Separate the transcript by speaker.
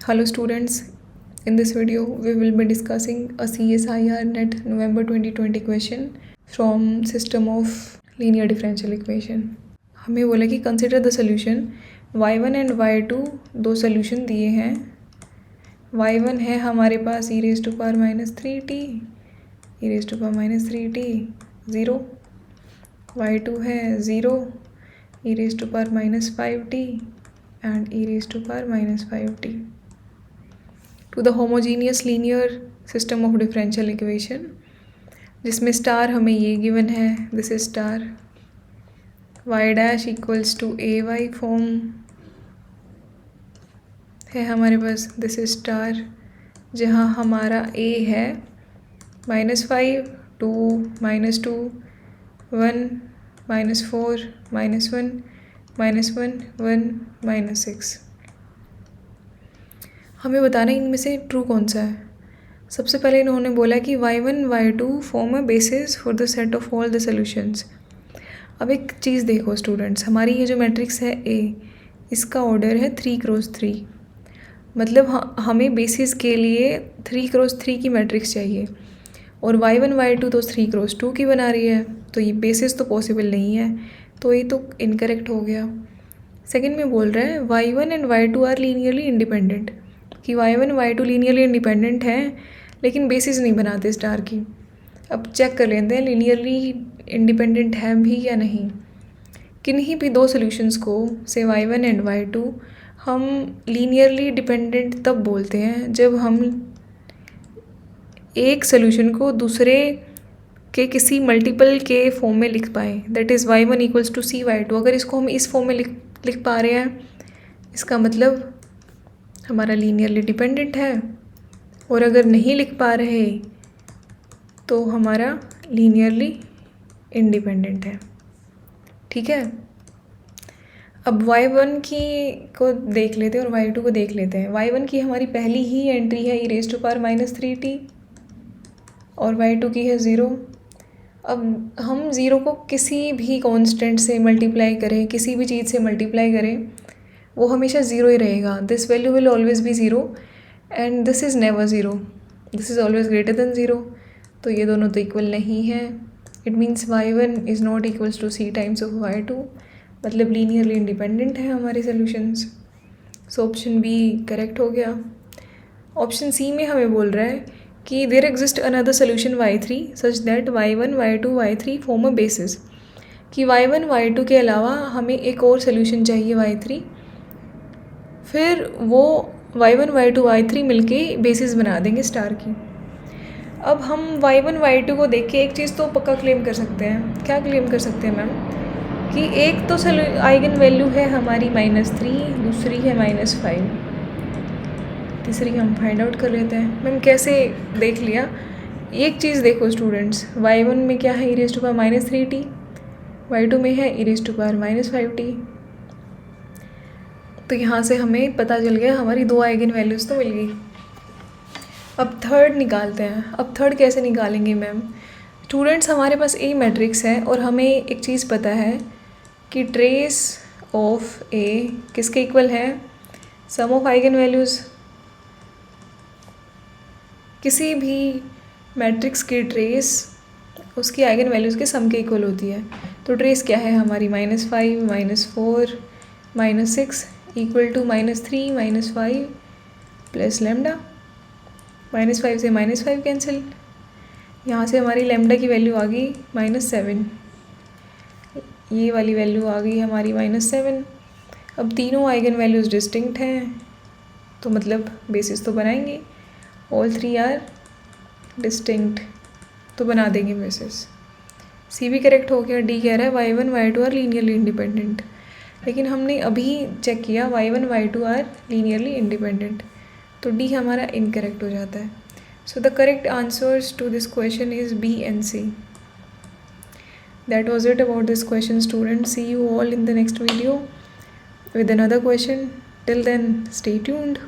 Speaker 1: Hello students, in this video we will be discussing a CSIR NET November 2020 question from system of linear differential equation. हमें बोला कि consider the solution y1 and y2 दो solution दिए हैं. y1 है हमारे पास e raised to power minus 3t 0. y2 है 0 e raised to power minus 5t and e raised to power minus 5t. To the homogeneous linear system of differential equation जिसमें star हमें ये given है, this is star y dash equals to A Y form है हमारे पास, this is star जहाँ हमारा a है -5 2 -2 1 -4 -1 -1 1 -6. हमें बताना है इनमें से ट्रू कौन सा है. सबसे पहले इन्होंने बोला कि y1 y2 form a basis for the set of all the solutions. अब एक चीज़ देखो स्टूडेंट्स, हमारी ये जो मैट्रिक्स है A, इसका ऑर्डर है 3x3. मतलब हमें बेसिस के लिए 3x3 की मैट्रिक्स चाहिए और y1 y2 तो 3x2 की बना रही है, तो ये बेसिस तो पॉसिबल नहीं है, तो ये तो इनकरेक्ट हो गया. सेकेंड में बोल रहा है y1 and y2 are linearly independent, कि y1 y2 लीनियरली इंडिपेंडेंट हैं लेकिन बेसिस नहीं बनाते स्टार की. अब चेक कर लेते हैं लीनियरली इंडिपेंडेंट है भी या नहीं. किन्हीं भी दो सॉल्यूशंस को से y1 एंड y2 हम लीनियरली डिपेंडेंट तब बोलते हैं जब हम एक सॉल्यूशन को दूसरे के किसी मल्टीपल के फॉर्म में लिख पाएँ. That is y1 equals to C y2. अगर इसको हम इस फॉर्म में लिख पा रहे हैं, इसका मतलब हमारा लीनियरली डिपेंडेंट है, और अगर नहीं लिख पा रहे तो हमारा लीनियरली इंडिपेंडेंट है. ठीक है. अब y1 की को देख लेते हैं और y2 को देख लेते हैं. y1 की हमारी पहली ही एंट्री है e raised to power minus 3t और y2 की है 0. अब हम 0 को किसी भी कांस्टेंट से मल्टीप्लाई करें, किसी भी चीज़ से मल्टीप्लाई करें, वो हमेशा 0 ही रहेगा. This value will always be 0 and this is never 0. This is always greater than 0. तो ये दोनों तो इक्वल नहीं है. It means y1 is not equals to c times of y2. मतलब लीनियरली इंडिपेंडेंट है हमारे solutions. So option B correct हो गया. ऑप्शन सी में हमें बोल रहा है कि there exist another solution y3 such that y1 y2 y3 form a basis, कि y1 y2 के अलावा हमें एक और सोल्यूशन चाहिए y3, फिर वो y1 y2 y3 मिलके बेसिस बना देंगे स्टार की. अब हम y1 y2 को देख के एक चीज़ तो पक्का क्लेम कर सकते हैं. क्या क्लेम कर सकते हैं मैम? कि एक तो आइगन वैल्यू है हमारी -3, दूसरी है -5, तीसरी हम फाइंड आउट कर लेते हैं. मैम कैसे देख लिया? एक चीज़ देखो स्टूडेंट्स, y1 में क्या है e raised to power -3t, y2 में है e raised to power -5t. तो यहाँ से हमें पता चल गया हमारी दो आइगन वैल्यूज़ तो मिल गई. अब थर्ड निकालते हैं. अब थर्ड कैसे निकालेंगे मैम? स्टूडेंट्स हमारे पास ए मैट्रिक्स है और हमें एक चीज़ पता है कि ट्रेस ऑफ ए किसके इक्वल है? सम ऑफ आइगन वैल्यूज़. किसी भी मैट्रिक्स की ट्रेस उसकी आइगन वैल्यूज़ के सम के इक्वल होती है. तो ट्रेस क्या है हमारी? -5 -4 -6 इक्वल टू -3 -5 प्लस लेमडा. -5 से -5 कैंसिल. यहाँ से हमारी लेमडा की वैल्यू आ गई -7. ये वाली वैल्यू आ गई हमारी -7. अब तीनों आइगन वैल्यूज़ डिस्टिंक्ट हैं, तो मतलब बेसिस तो बनाएंगे. ऑल 3 आर डिस्टिंक्ट, तो बना देंगे बेसिस. सी भी करेक्ट हो गया. डी कह रहा है y1 y2 are linearly independent, लेकिन हमने अभी चेक किया y1 y2 are linearly independent, तो डी हमारा इनकरेक्ट हो जाता है. So the correct answers to this question is B and C. That was it about this question, students. See you all in the next video with another question. Till then, stay tuned.